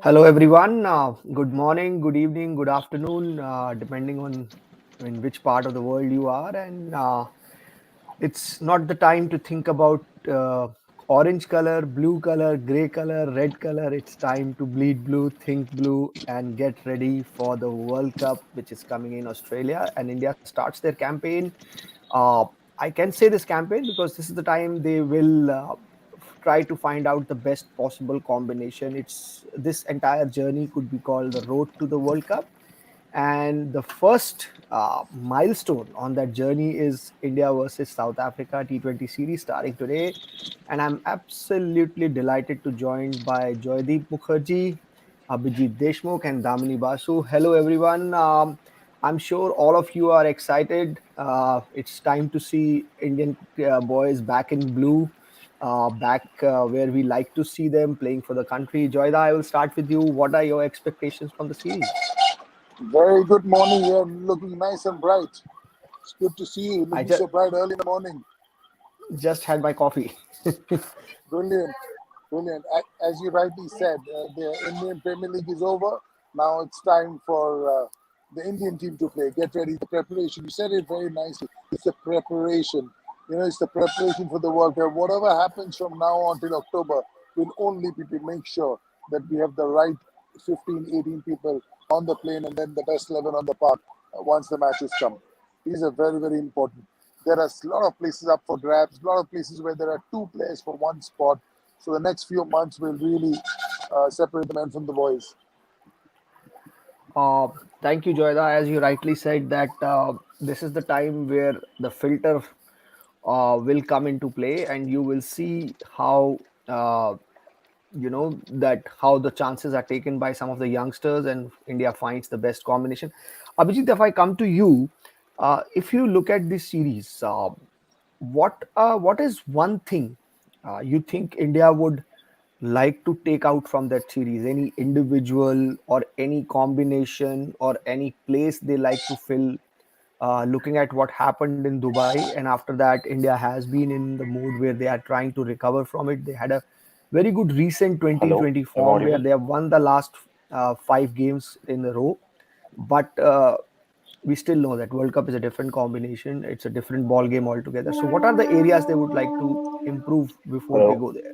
Hello, everyone. Good morning, good evening, good afternoon, depending on in which part of the world you are. And it's not the time to think about orange color, blue color, gray color, red color. It's time to bleed blue, think blue, and get ready for the World Cup, which is coming in Australia. And India starts their campaign. Uh, I can say this campaign because this is the time they will try to find out the best possible combination. It's this entire journey could be called the road to the World Cup, and the first milestone on that journey is India versus South Africa T20 series starting today. And I'm absolutely delighted to join by Joydeep Mukherjee, Abhijit Deshmukh, and Damini Basu. Hello, everyone. I'm sure all of you are excited. It's time to see Indian boys back in blue, back where we like to see them playing for the country. Joyda, I will start with you. What are your expectations from the series? Very good morning. You're looking nice and bright. It's good to see you. I Looking so bright early in the morning. just had my coffee. Brilliant. Brilliant. As you rightly said, the Indian Premier League is over. Now it's time for the Indian team to play. Get ready. The preparation. You said it very nicely. It's the preparation. It's the preparation for the World Cup. Whatever happens from now on till October, will only be to make sure that we have the right 15, 18 people on the plane and then the best 11 on the park once the matches come. These are very, very important. There are a lot of places up for grabs, a lot of places where there are two players for one spot. So the next few months will really separate the men from the boys. Uh, Thank you, Joyda. As you rightly said, that this is the time where the filter will come into play, and you will see how that how the chances are taken by some of the youngsters, and India finds the best combination. Abhijit, if I come to you, if you look at this series, what is one thing you think India would like to take out from that series? Any individual or any combination or any place they like to fill? Looking at what happened in Dubai, and after that, India has been in the mood where they are trying to recover from it. They had a very good recent Hello, 2020 am I form where audible? they have won the last 5 games in a row, but we still know that World Cup is a different combination. It's a different ball game altogether. So, what are the areas they would like to improve before they Hello, go there?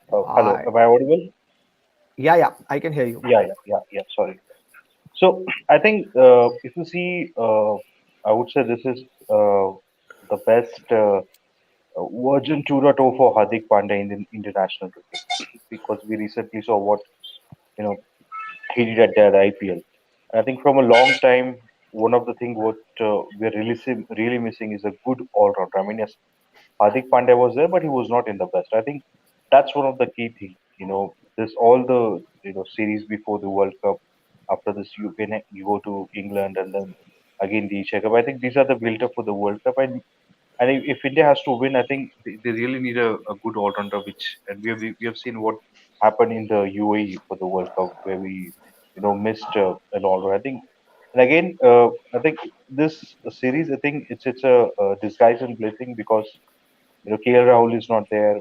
hello, I am I audible? Yeah, yeah, I can hear you. Yeah. Sorry. So I think if you see, I would say this is the best Virgin Tour tour for Hardik Pandya in the international cricket because we recently saw what you know he did at that IPL. I think from a long time, one of the things what we're really missing is a good all rounder. I mean, yes, Hardik Pandya was there, but he was not in the best. I think that's one of the key things. This all the series before the World Cup. After this, you go to England and then again the checkup. I think these are the build up for the World Cup, and if India has to win, I think they really need a good all rounder. Which and we have seen what happened in the UAE for the World Cup where we missed an all rounder. I think and again, I think this series, I think it's a disguise and blessing because KL Rahul is not there.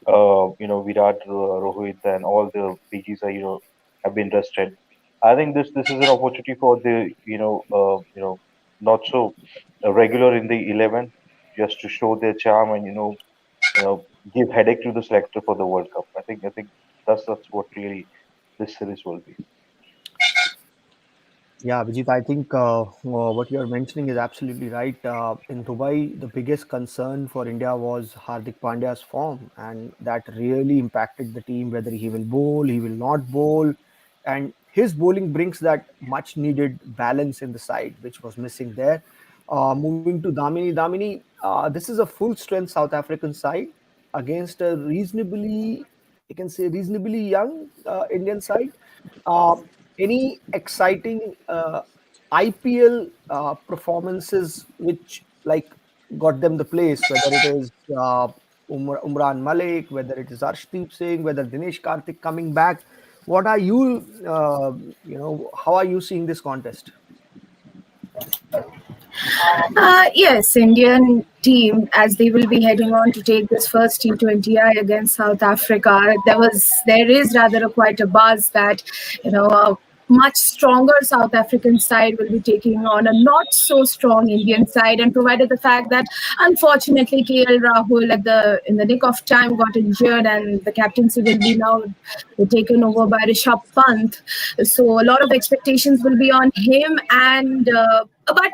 Virat, Rohit, and all the PGs are have been rested. I think this is an opportunity for the not so regular in the 11 just to show their charm and give headache to the selector for the World Cup. I think that's what really this series will be. Yeah, Vijit, I think what you're mentioning is absolutely right. In Dubai, the biggest concern for India was Hardik Pandya's form, and that really impacted the team, whether he will bowl, he will not bowl. And his bowling brings that much needed balance in the side, which was missing there. Moving to Damini. Damini, this is a full strength South African side against a reasonably, I can say, reasonably young Indian side. Uh, any exciting IPL performances which like got them the place, whether it is Umran Malik, whether it is Arshdeep Singh, whether Dinesh Karthik coming back. What are you, how are you seeing this contest? Yes, Indian team as they will be heading on to take this first T20I against South Africa. There is rather quite a buzz that a much stronger South African side will be taking on a not so strong Indian side, and provided the fact that unfortunately KL Rahul at the in the nick of time got injured, and the captaincy will be now taken over by Rishabh Pant. So a lot of expectations will be on him, and I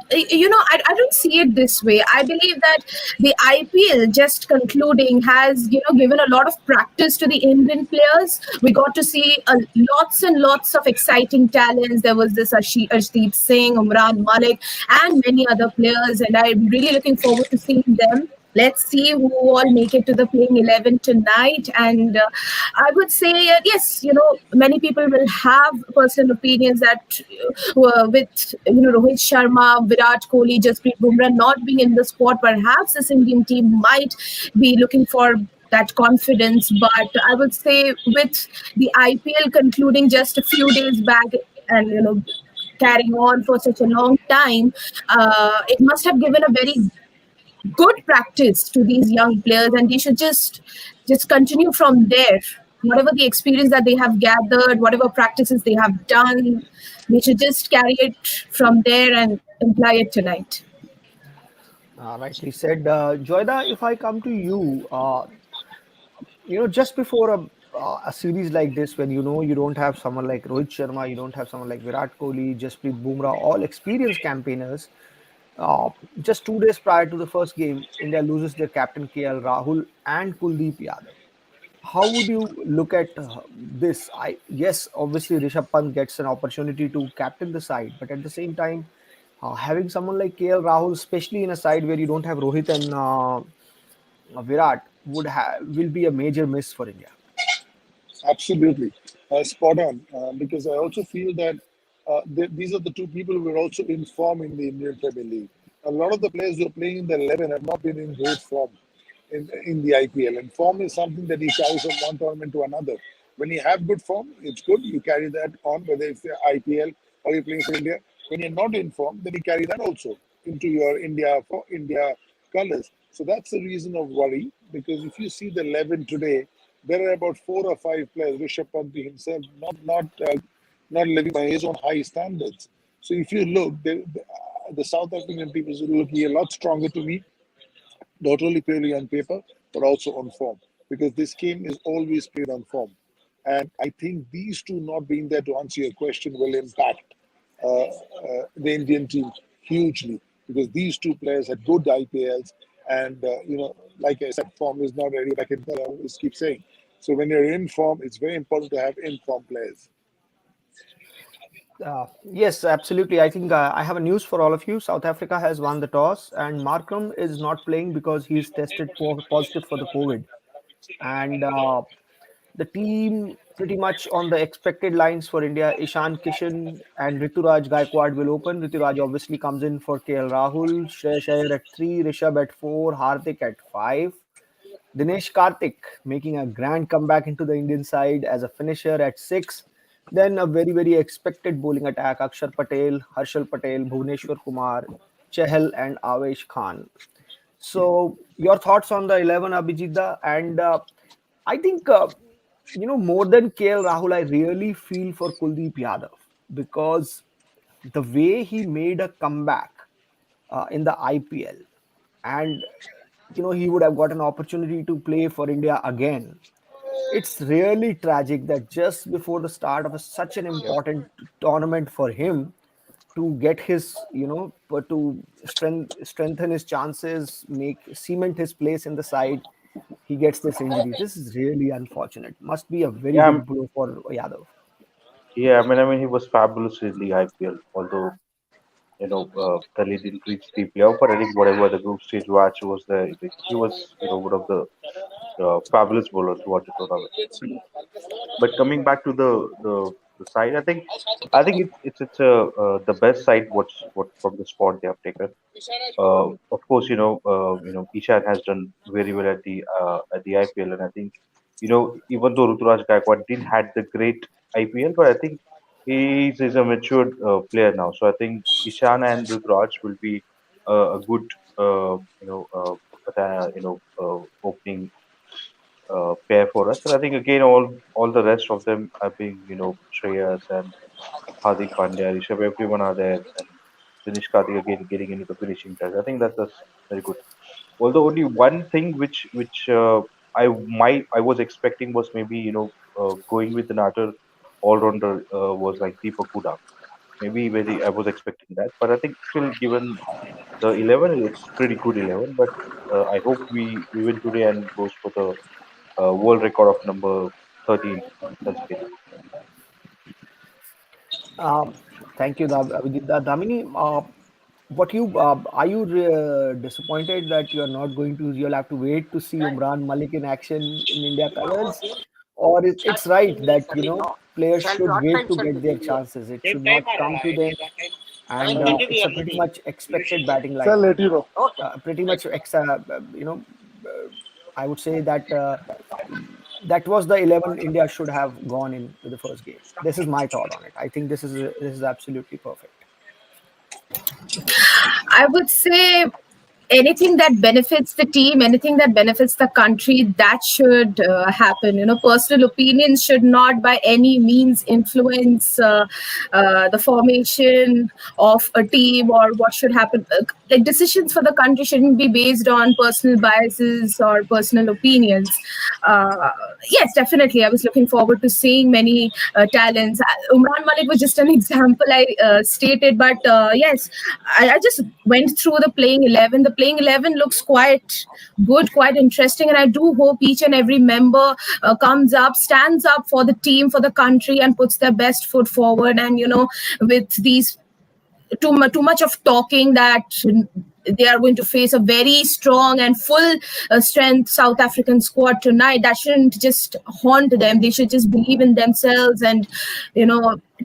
don't see it this way. I believe that the IPL just concluding has given a lot of practice to the Indian players. We got to see lots and lots of exciting talents. There was this Arshdeep Singh, Umran Malik, and many other players, and I'm really looking forward to seeing them. Let's see who all make it to the playing 11 tonight. And I would say, yes, many people will have personal opinions that with Rohit Sharma, Virat Kohli, Jasprit Bumrah not being in the squad, perhaps this Indian team might be looking for that confidence. But I would say with the IPL concluding just a few days back, and carrying on for such a long time, it must have given a very good practice to these young players, and they should just continue from there. Whatever the experience that they have gathered, whatever practices they have done, they should just carry it from there and apply it tonight. Rightly said. Joyda, if I come to you, just before a series like this, when you don't have someone like Rohit Sharma, you don't have someone like Virat Kohli, Jasprit Bumrah, all experienced campaigners. Just 2 days prior to the first game, India loses their captain KL Rahul and Kuldeep Yadav. How would you look at this? Yes, obviously Rishabh Pant gets an opportunity to captain the side, but at the same time, having someone like KL Rahul, especially in a side where you don't have Rohit and Virat, will be a major miss for India. Absolutely, spot on. Because I also feel that these are the two people who are also in form in the Indian Premier League. A lot of the players who are playing in the 11 have not been in great form in the IPL. And form is something that you carry from one tournament to another. When you have good form, it's good. You carry that on, whether it's the IPL or you're playing for India. When you're not in form, then you carry that also into your India for India colors. So that's the reason of worry. Because if you see the 11 today, there are about 4 or 5 players. Rishabh Pant himself not living by his own high standards. So if you look, the South African team is looking a lot stronger to me, not only purely on paper, but also on form. Because this game is always played on form. And I think these two not being there to answer your question will impact the Indian team hugely. Because these two players had good IPLs. And, like I said, form is not ready, like I always keep saying. So when you're in form, it's very important to have in form players. Yes, absolutely. I think I have a news for all of you. South Africa has won the toss, and Markram is not playing because he's tested positive for the COVID. And the team pretty much on the expected lines for India. Ishan Kishan and Rituraj Gaikwad will open. Rituraj obviously comes in for KL Rahul, Shreyas Iyer at 3, Rishabh at 4, Hardik at 5. Dinesh Karthik making a grand comeback into the Indian side as a finisher at 6. Then a very, very expected bowling attack. Akshar Patel, Harshal Patel, Bhuvneshwar Kumar, Chehal and Avesh Khan. So your thoughts on the 11, Abhijita? And I think, more than KL Rahul, I really feel for Kuldeep Yadav because the way he made a comeback in the IPL, and he would have got an opportunity to play for India again. It's really tragic that just before the start of such an Yeah. important tournament for him, to get his, to strengthen his chances, make cement his place in the side, he gets this injury. This is really unfortunate. Must be a very Yeah, big blow for Yadav. yeah. I mean, he was fabulous in the IPL. Although Delhi didn't reach the playoff, but I think whatever the group stage match was there, I think he was one of the fabulous bowlers throughout the tournament. But coming back to the side, I think it's the best side what from the spot they have taken. Of course, Ishan has done very well at the IPL, and I think even though Ruturaj Gaikwad didn't had the great IPL, but I think he's a matured player now. So I think Ishan and Ruturaj will be a good opening pair for us. And I think again all the rest of them are being Shreyas and Hardik Pandya, Rishabh, everyone are there, and Dinesh Karthik again getting into the finishing touch. I think that's very good. Although only one thing which I was expecting was maybe going with another all rounder was like Deepak Huda. Maybe very I was expecting that, but I think still given the 11, it's pretty good 11. But I hope we win today and goes for the world record of number 13 Test cricket. Um, Thank you, Damini. What you are you disappointed that you are not going to? You'll have to wait to see Umran Malik in action in India colors, or it's right that players should wait to get their chances. It should not come to them, and it's a pretty much expected batting So I'll lineup. let you know. Pretty much, I would say that that was the 11 India should have gone in with the first game. This is my thought on it. I think this is absolutely perfect. I would say anything that benefits the team, anything that benefits the country, that should happen. Personal opinions should not by any means influence the formation of a team or what should happen. Like decisions for the country shouldn't be based on personal biases or personal opinions. Yes, definitely. I was looking forward to seeing many talents. Umran Malik was just an example I stated, but yes, I just went through the playing 11. The playing 11 looks quite good, quite interesting, and I do hope each and every member comes up, stands up for the team, for the country, and puts their best foot forward. And with these too much of talking that they are going to face a very strong and full strength South African squad tonight. That shouldn't just haunt them. They should just believe in themselves and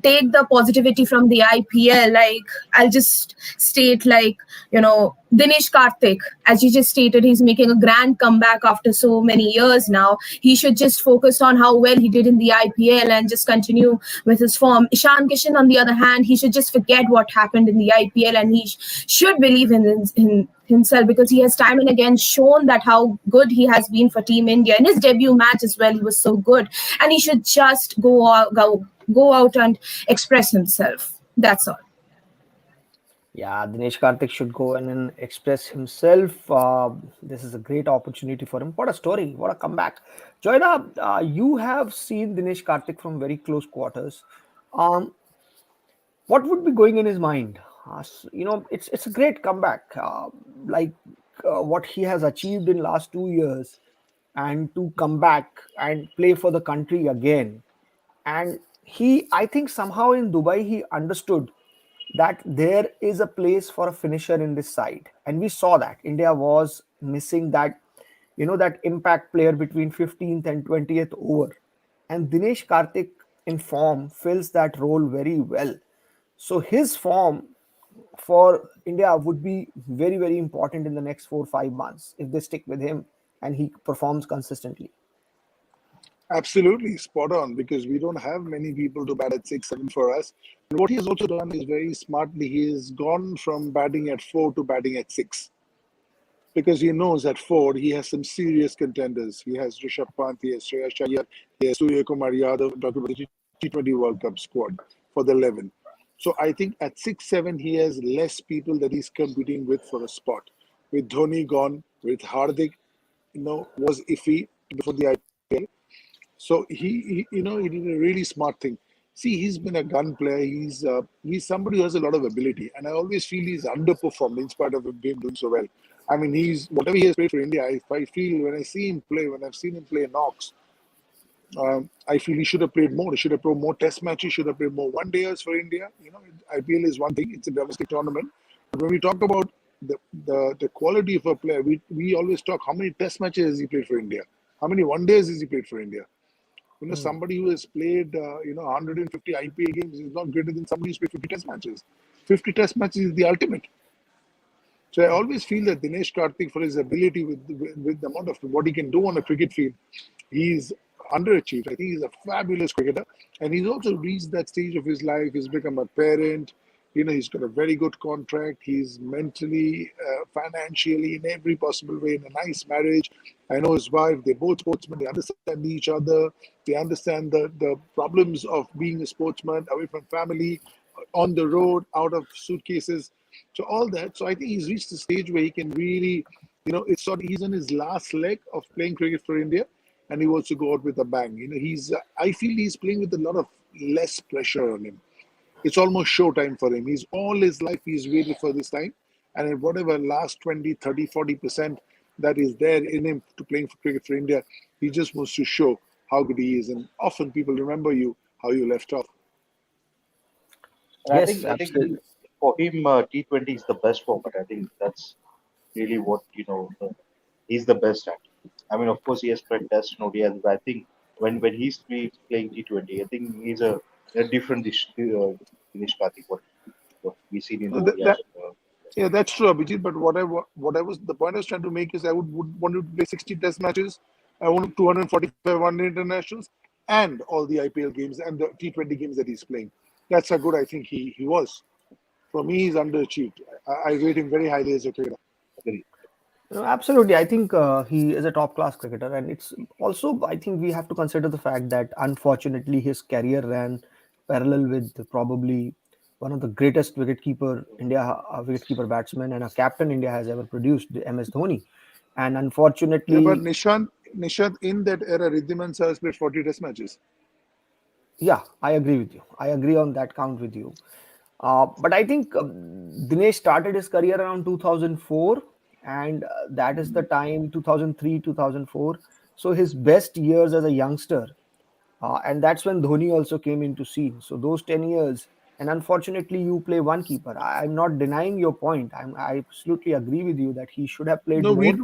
take the positivity from the IPL. Like, I'll just state, like, Dinesh Karthik, as you just stated, he's making a grand comeback after so many years now. He should just focus on how well he did in the IPL and just continue with his form. Ishan Kishan, on the other hand, he should just forget what happened in the IPL, and he should believe in himself, because he has time and again shown that how good he has been for Team India. In his debut match as well, he was so good, and he should just go out and express himself. That's all. Yeah, Dinesh Karthik should go and then express himself. This is a great opportunity for him. What a story! What a comeback! Joyda, you have seen Dinesh Karthik from very close quarters. Um, what would be going in his mind? It's a great comeback. Like what he has achieved in last 2 years, and to come back and play for the country again. And I think somehow in Dubai, he understood that there is a place for a finisher in this side, and we saw that India was missing that, that impact player between 15th and 20th over, and Dinesh Karthik in form fills that role very well. So his form for India would be very, very important in the next 4 5 months if they stick with him and he performs consistently. Absolutely spot on, because we don't have many people to bat at 6, 7 for us. And what he has also done is very smartly, he has gone from batting at 4 to batting at 6, because he knows at 4 he has some serious contenders. He has Rishabh Pant, he has Shreyas Iyer, he has Surya Kumar Yadav, talking about the T20 World Cup squad for the 11. So I think at 6, 7 he has less people that he's competing with for a spot. With Dhoni gone, with Hardik, was iffy before the IPL. So he did a really smart thing. See, he's been a gun player. He's somebody who has a lot of ability, and I always feel he's underperformed in spite of him doing so well. I mean, he's whatever he has played for India. I feel when I see him play, when I've seen him play knocks, I feel he should have played more. He should have played more Test matches. Should have played more one days for India. IPL is one thing; it's a domestic tournament. But when we talk about the quality of a player, we always talk how many Test matches has he played for India, how many one days has he played for India. Hmm. Somebody who has played, 150 IPL games is not greater than somebody who's played 50 Test matches. 50 Test matches is the ultimate. So I always feel that Dinesh Karthik, for his ability with the amount of what he can do on a cricket field, he's underachieved. I think he's a fabulous cricketer, and he's also reached that stage of his life. He's become a parent. He's got a very good contract. He's mentally, financially, in every possible way, in a nice marriage. I know his wife. They're both sportsmen. They understand each other. They understand the problems of being a sportsman, away from family, on the road, out of suitcases. So all that. So I think he's reached the stage where he can really, it's sort of he's on his last leg of playing cricket for India, and he wants to go out with a bang. I feel he's playing with a lot of less pressure on him. It's almost showtime for him. He's all his life he's waited for this time. And in whatever last 20, 30, 40% that is there in him to playing for cricket for India, he just wants to show how good he is. And often people remember you, how you left off. And Yes, I think absolutely. for him, T20 is the best format. I think that's really what he's the best at. I mean, of course, he has played Test and ODIs, but I think when he's playing T20, I think he's a different Dinesh Karthik what we seen in the That, ODIs. that, yeah, that's true, Abhijit. But what I was the point I was trying to make is I would want to play 60 Test matches. I want 245 one-day internationals and all the IPL games and the T20 games that he's playing. That's how good I think he was. For me, he's underachieved. I rate him very highly as a cricketer. Agree. No, absolutely. I think he is a top class cricketer, and it's also, I think we have to consider the fact that unfortunately his career ran parallel with probably one of the greatest wicketkeeper batsman and a captain India has ever produced, MS Dhoni. And Yeah, but unfortunately, Nishant, in that era, Riddhiman Sir has played 40 Test matches. yeah, I agree with you. I agree on that count with you. But I think Dinesh started his career around 2004, and that is the time 2003, 2004. So his best years as a youngster, and that's when Dhoni also came into scene. So those 10 years, and unfortunately, you play one keeper. I'm not denying your point. I absolutely agree with you that he should have played No, more.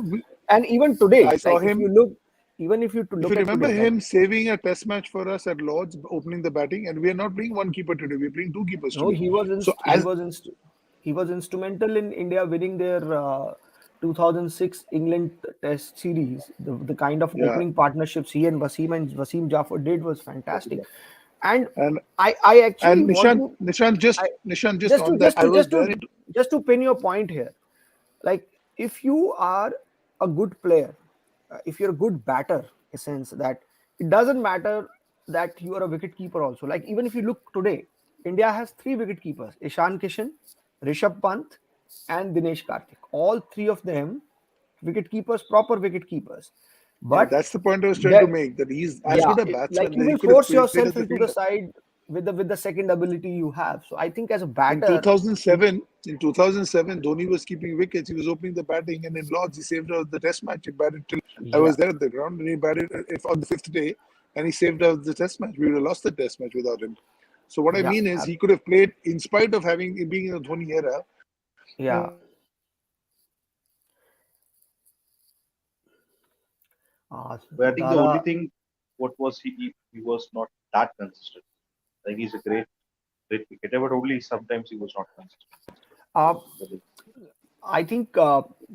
And even today, I saw like if you him. look, even if you to If look you at remember today, like him saving a Test match for us at Lords, opening the batting, and we are not playing one keeper today. We're playing two keepers no, today. So he was instrumental in India winning their 2006 England Test series. The kind of yeah, opening partnerships he and Wasim Jaffer did was fantastic. And and I actually and want Nishant, to Nishant, just I Nishant, just just to on that, I was there. just to pin your point here. Like if you are a good player, if you're a good batter, in a sense that it doesn't matter that you are a wicket keeper also. Like even if you look today, India has three wicket keepers: Ishan Kishan, Rishabh Pant, and Dinesh Karthik. All three of them wicket keepers, proper wicket keepers. Yeah, But that's the point I was trying to there, make. That he's as yeah, good a like batsman you that he will could have force played as yourself a into the fielder. side with the second ability you have. So I think as a In batter, 2007, in 2007, Dhoni was keeping wickets. He was opening the batting, and in Lords, he saved out the Test match. He batted till I yeah, was there at the ground, and he batted if on the fifth day, and he saved out the Test match. We would have lost the Test match without him. So what I yeah, mean is, he could have played in spite of having being in the Dhoni era. yeah. But I think the only Dada, thing, what was he was not that consistent. Like he's a great cricketer, but only sometimes he was not consistent. uh, But I think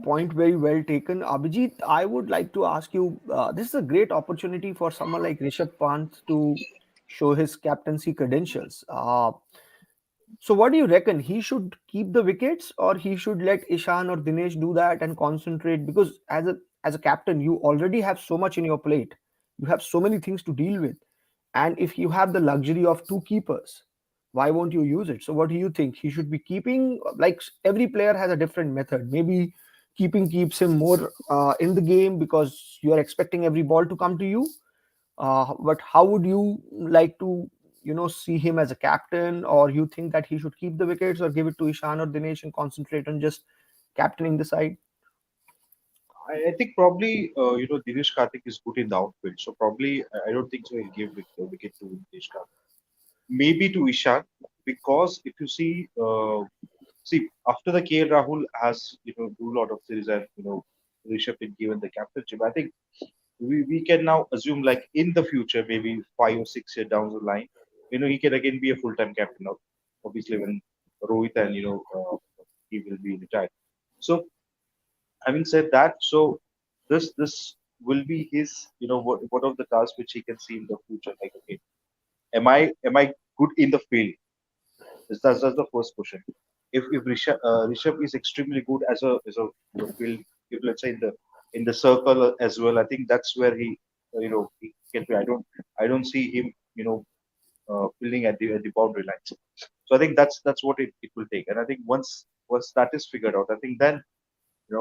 point very well taken. Abhijit, I would like to ask you. This is a great opportunity for someone like Rishabh Pant to show his captaincy credentials. So, what do you reckon? He should keep the wickets, or he should let Ishan or Dinesh do that and concentrate? Because as a captain, you already have so much in your plate. You have so many things to deal with, and if you have the luxury of two keepers, why won't you use it? So, what do you think? He should be keeping. Like every player has a different method. Maybe keeping keeps him more in the game because you are expecting every ball to come to you, but how would you like to, see him as a captain, or you think that he should keep the wickets or give it to Ishan or Dinesh and concentrate on just captaining the side? I think probably Dinesh Karthik is good in the outfield, so probably I don't think so. He'll give wicket to Dinesh Karthik. Maybe to Ishan, because if you see after the KL Rahul has do a lot of series and Rishabh been given the captainship. I think we can now assume like in the future, maybe 5 or 6 years down the line, he can again be a full time captain. Obviously when Rohit and he will be retired. So having said that, so this will be his one of the tasks which he can see in the future. Like okay, am I good in the field? That's the first question. If Rishabh is extremely good as a field, if let's say in the circle as well, I think that's where he he can be. I don't see him fielding at the boundary lines. So I think that's what it will take. And I think once that is figured out, I think then it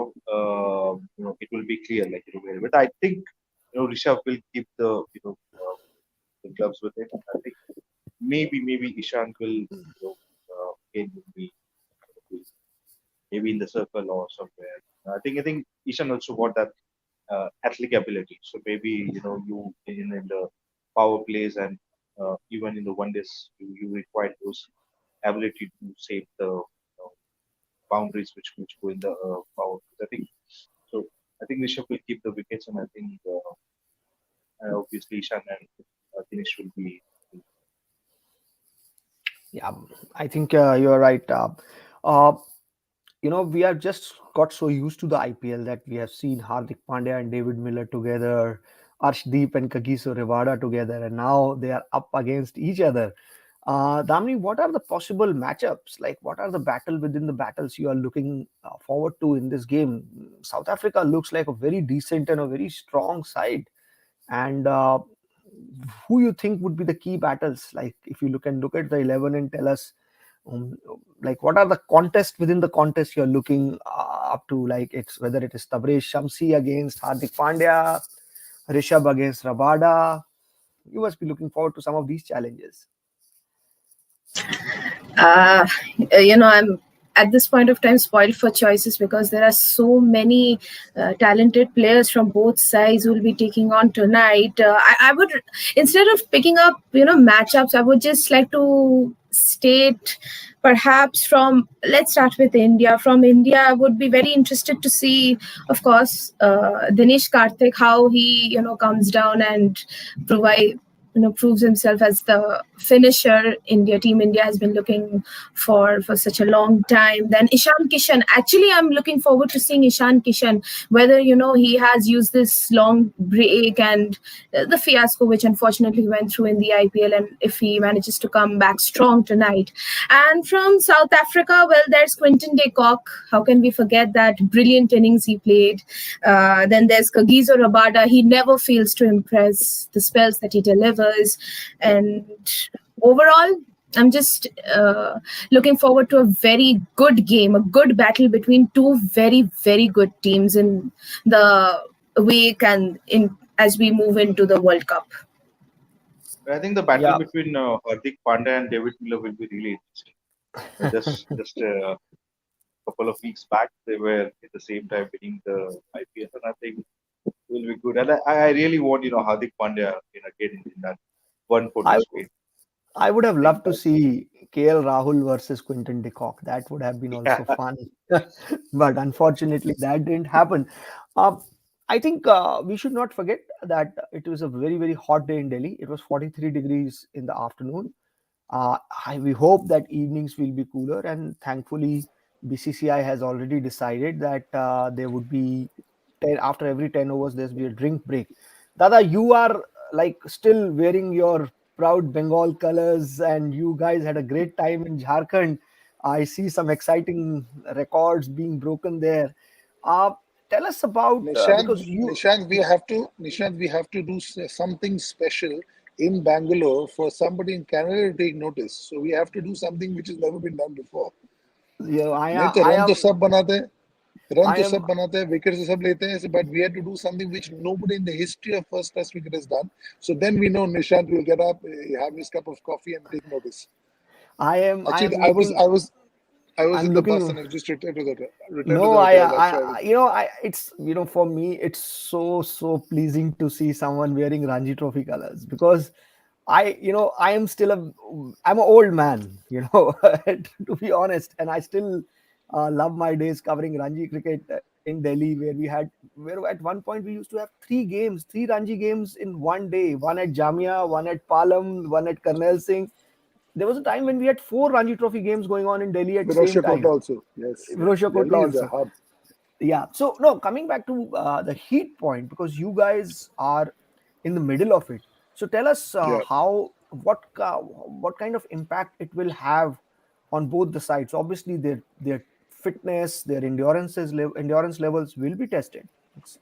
will be clear. Like but I think Rishabh will keep the gloves with him. I think maybe Ishant will again will be maybe in the circle or somewhere. I think Ishan also got that athletic ability. So maybe you in the power plays and even in the one days you require those ability to save the boundaries which go in the power plays. I think so. I think Rishabh will keep the wickets, and I think obviously Ishan and Dinesh will be. Yeah, I think you're right. Uh, we have just got so used to the IPL that we have seen Hardik Pandya and David Miller together, Arshdeep and Kagiso Revada together, and now they are up against each other. Damni, what are the possible matchups? Like, what are the battle within the battles you are looking forward to in this game? South Africa looks like a very decent and a very strong side. And who you think would be the key battles? Like, if you look at the 11 and tell us um, like what are the contests within the contest you're looking up to, like it's whether it is Tabrez Shamsi against Hardik Pandya, Rishabh against Rabada. You must be looking forward to some of these challenges. uh, I'm at this point of time spoiled for choices because there are so many talented players from both sides who will be taking on tonight. I would, instead of picking up matchups, I would just like to state, perhaps from, let's start with India. From India, I would be very interested to see, of course, Dinesh Karthik, how he comes down and provide proves himself as the finisher Team India has been looking for such a long time. Then Ishan Kishan, actually I'm looking forward to seeing Ishan Kishan, whether he has used this long break and the fiasco which unfortunately went through in the IPL, and if he manages to come back strong tonight. And from South Africa, well, there's Quinton de Kock. How can we forget that brilliant innings he played? Then there's Kagiso Rabada. He never fails to impress, the spells that he delivers. And overall, I'm just looking forward to a very good game, a good battle between two very, very good teams in the week and in as we move into the World Cup. I think the battle Yeah, between Hardik Pandya and David Miller will be really interesting. Just a couple of weeks back, they were at the same time winning the IPL, and I think it will be good. And I really want Hardik Pandya again in that one for I Spain. I would have I think loved to see KL Rahul versus Quinton de Kock. That would have been yeah, also fun, but unfortunately, that didn't happen. Um, I think we should not forget that it was a very, very hot day in Delhi. It was 43 degrees in the afternoon. We hope that evenings will be cooler, and thankfully, BCCI has already decided that there would be 10, after every 10 overs, there's be a drink break. Dada, you are like still wearing your proud Bengal colors, and you guys had a great time in Jharkhand. I see some exciting records being broken there. Uh, Tell us about Nishant, because you Nishant, we have to do something special in Bangalore for somebody in Canada to take notice. So we have to do something which has never been done before. you know, नहीं तो I run तो am सब बनाते हैं run I तो am सब बनाते हैं विकेट तो सब लेते हैं but we had to do something which nobody in the history of first test cricket has done. So then we know Nishant will get up, have his cup of coffee and take notice. I Actually, am looking I was I'm in the bus looking and I just returned to No, the hotel. That's why I was. it's for me, it's so pleasing to see someone wearing Ranji Trophy colors because I am still I'm an old man, to be honest, and I still love my days covering Ranji cricket in Delhi, where at one point we used to have three Ranji games in one day, one at Jamia, one at Palam, one at Karnal Singh. There was a time when we had four Ranji Trophy games going on in Delhi at same Virosha Kota time. also. Yes, Virosha Kotla Delhi is a also. hub. Yeah. So no, coming back to the heat point because you guys are in the middle of it. So tell us Yeah. what kind of impact it will have on both the sides. Obviously, their fitness, their endurance levels will be tested. It's,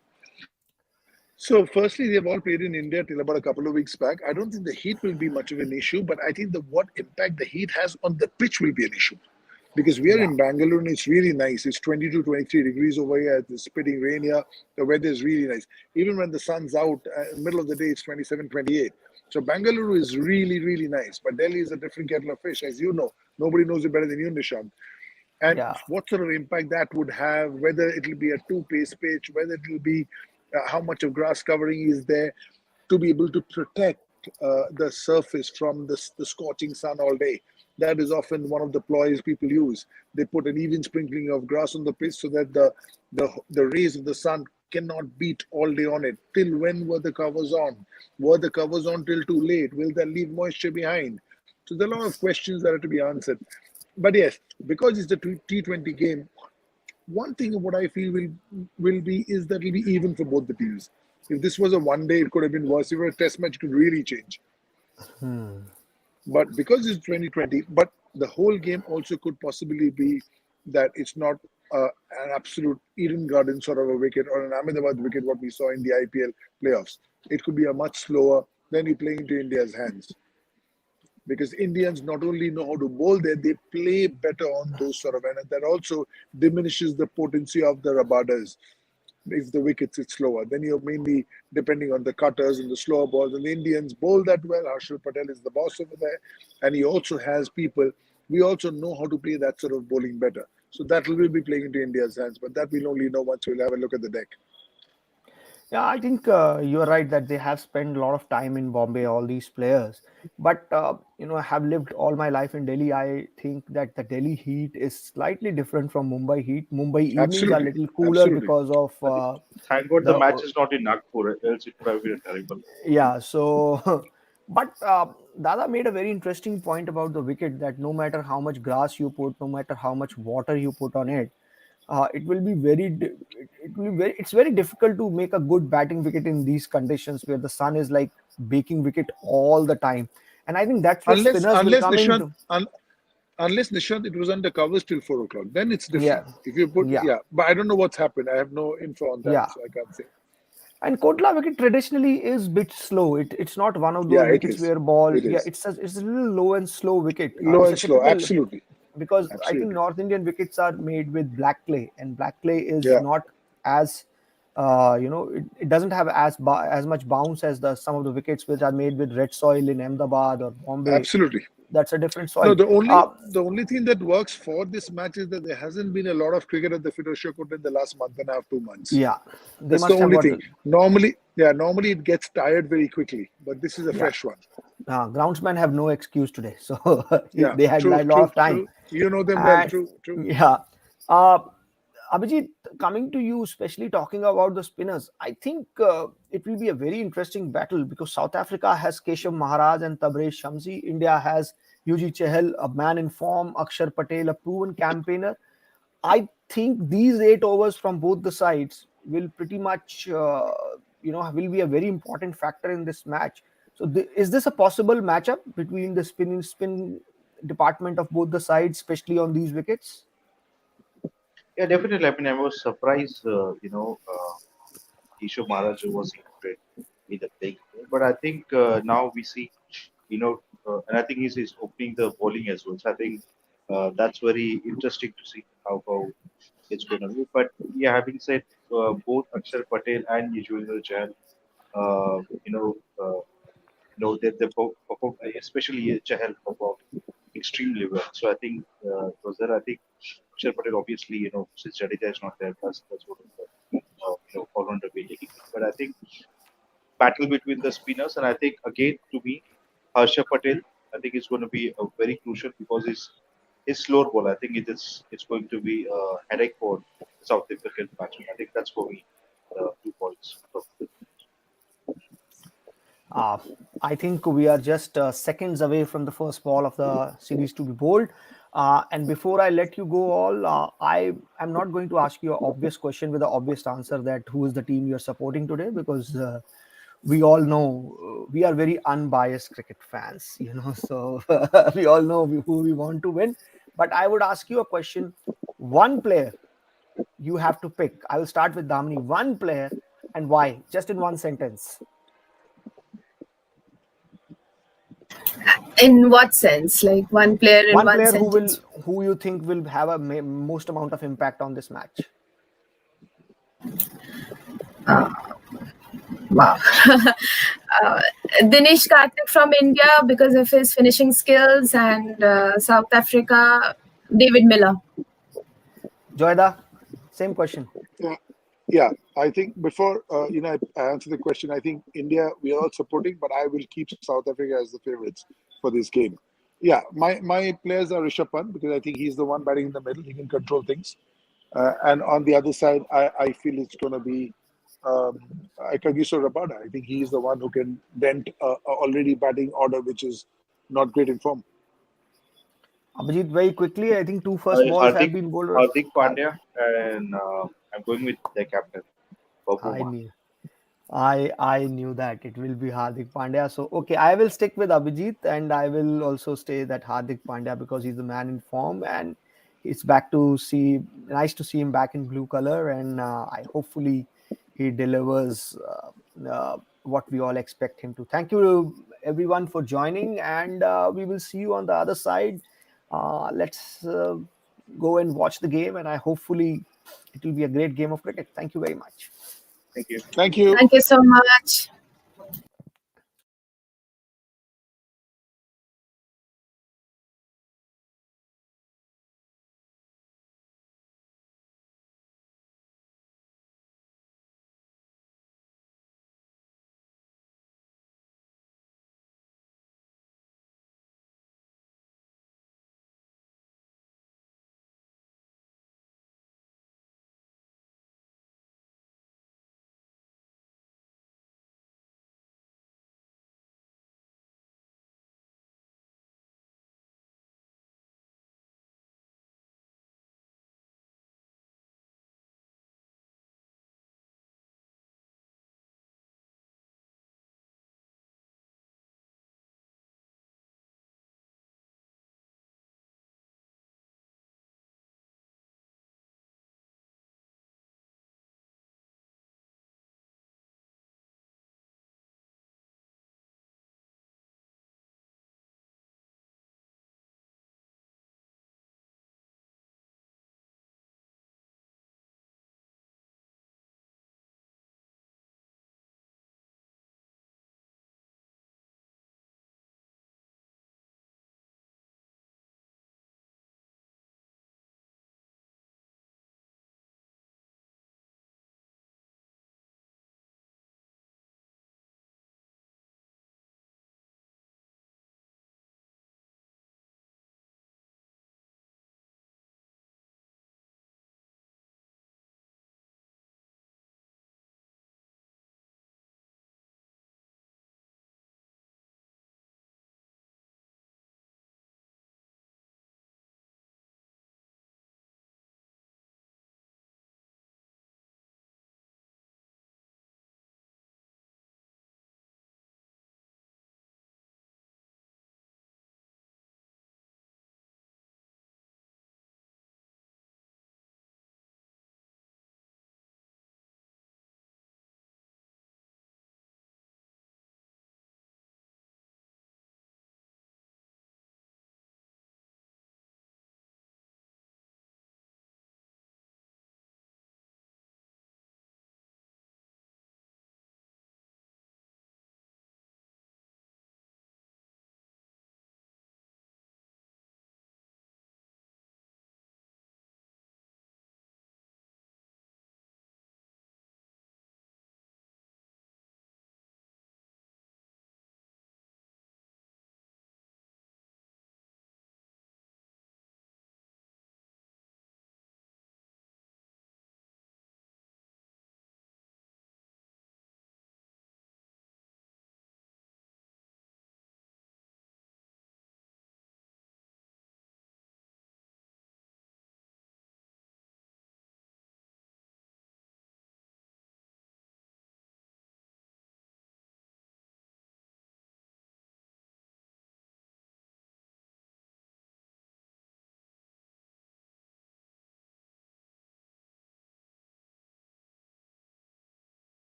So, firstly, they've all played in India till about a couple of weeks back. I don't think the heat will be much of an issue, but I think the what impact the heat has on the pitch will be an issue. Because we are yeah, in Bangalore and it's really nice. It's 22, 23 degrees over here. It's spitting rain here. The weather is really nice. Even when the sun's out, middle of the day, it's 27, 28. So Bangalore is really, really nice. But Delhi is a different kettle of fish, as you know. Nobody knows it better than you, Nishant. And yeah. what sort of impact that would have, whether it will be a two-pace pitch, whether it will be how much of grass covering is there to be able to protect the surface from the scorching sun all day. That is often one of the ploys people use. They put an even sprinkling of grass on the pitch so that the rays of the sun cannot beat all day on it. Till when were the covers on? Were the covers on till too late? Will that leave moisture behind? So there are a lot of questions that are to be answered. But yes, because it's the T20 game, one thing what I feel will be is that it'll be even for both the teams. If this was a one day, it could have been worse. If it were a test match, it could really change. Hmm. But because it's 2020, but the whole game also could possibly be that it's not an absolute Eden Garden sort of a wicket or an Ahmedabad wicket, what we saw in the IPL playoffs. It could be a much slower, then you're playing into India's hands. Because Indians not only know how to bowl there, they play better on those sort of, and that also diminishes the potency of the Rabadas. If the wickets it's slower, then you're mainly depending on the cutters and the slower balls. And the Indians bowl that well. Harshal Patel is the boss over there, and he also has people. We also know how to play that sort of bowling better. So that will be playing into India's hands, but that we'll only know once we'll have a look at the deck. Yeah, I think you're right that they have spent a lot of time in Bombay, all these players. But I have lived all my life in Delhi. I think that the Delhi heat is slightly different from Mumbai heat. Mumbai evenings are a Absolutely, little cooler absolutely. because of I think thank God the the match is not in Nagpur, else it would have been terrible. yeah. So, but Dada made a very interesting point about the wicket that no matter how much grass you put, no matter how much water you put on it, it will be it will be very it's very difficult to make a good batting wicket in these conditions where the sun is like baking wicket all the time, and I think that's where Unless spinners will unless come Nishant into. unless Nishant it was under covers till 4 o'clock, then it's different. Yeah, If you put yeah, yeah, but I don't know what's happened. I have no info on that, yeah. so I can't say. And Kotla wicket traditionally is bit slow. It's not one of Yeah, those it wickets is. where ball, It yeah, is it's a little low and slow wicket. low It's and a slow. typical, Absolutely, because I think absolutely. North Indian wickets are made with black clay, and black clay is Yeah, not as it doesn't have as much bounce as the some of the wickets which are made with red soil in Ahmedabad or Bombay. absolutely. That's a different No, soil. the only thing that works for this match is that there hasn't been a lot of cricket at the Firoz Court in the last month and a half, 2 months. Yeah, they That's the must have only got thing. Normally it gets tired very quickly, but this is a yeah. fresh one. Groundsmen have no excuse today, so Yeah, they had true, a lot true, of time. true. You know them well. And True, true. yeah, uh, Abhijit, coming to you, especially talking about the spinners, I think it will be a very interesting battle because South Africa has Keshav Maharaj and Tabrez Shamsi. India has Yuji Chahal, a man in form, Akshar Patel, a proven campaigner. I think these 8 overs from both the sides will pretty much, will be a very important factor in this match. So, is this a possible matchup between the spin department of both the sides, especially on these wickets? Yeah, definitely. I mean, I was surprised, Isho Maharaj was included in the playing field. But I think now we see, and I think he's opening the bowling as well. So I think that's very interesting to see how it's going to be. But yeah, having said both Akshar Patel and Yuzvendra Chahal, uh, you know, uh, they perform, especially Chahal performed extremely well. So I think was there. I think Akshar Patel obviously, since Jadeja is not there, that's what all under way taking it. But I think battle between the spinners, and I think again to me, Harsha Patel, I think is going to be very crucial because his slower ball. I think it's going to be a headache for the South African batsman. I think that's for me 2 points. Uh, I think we are just seconds away from the first ball of the series to be bowled. And before I let you go, all I am not going to ask you an obvious question with an obvious answer that who is the team you're supporting today, because we all know we are very unbiased cricket fans, so we all know who we want to win. But I would ask you a question. One player you have to pick. I will start with Damini. One player and why? Just in one sentence. In what sense? Like one player in One one player sentence? who you think will have a most amount of impact on this match. Wow. Dinesh Karthik from India because of his finishing skills, and South Africa, David Miller. Joyda, same question. Yeah, yeah. I think before I answer the question, I think India we are all supporting, but I will keep South Africa as the favorites for this game. Yeah, my players are Rishabh Pant because I think he's the one batting in the middle. He can control things. And on the other side, I feel it's going to be Kagiso Rabada. I think he's the one who can dent a already batting order, which is not great in form. Abhijit, very quickly, I think two first balls have been bowled. Hardik Pandya, and I'm going with their captain, I Babuma. knew. I knew that it will be Hardik Pandya. So okay, I will stick with Abhijit, and I will also say that Hardik Pandya because he's the man in form, and it's back to see nice to see him back in blue color, and I hopefully he delivers what we all expect him to. Thank you everyone for joining, and we will see you on the other side. Let's go and watch the game, and I hopefully it will be a great game of cricket. Thank you very much. Thank you. Thank you. Thank you so much.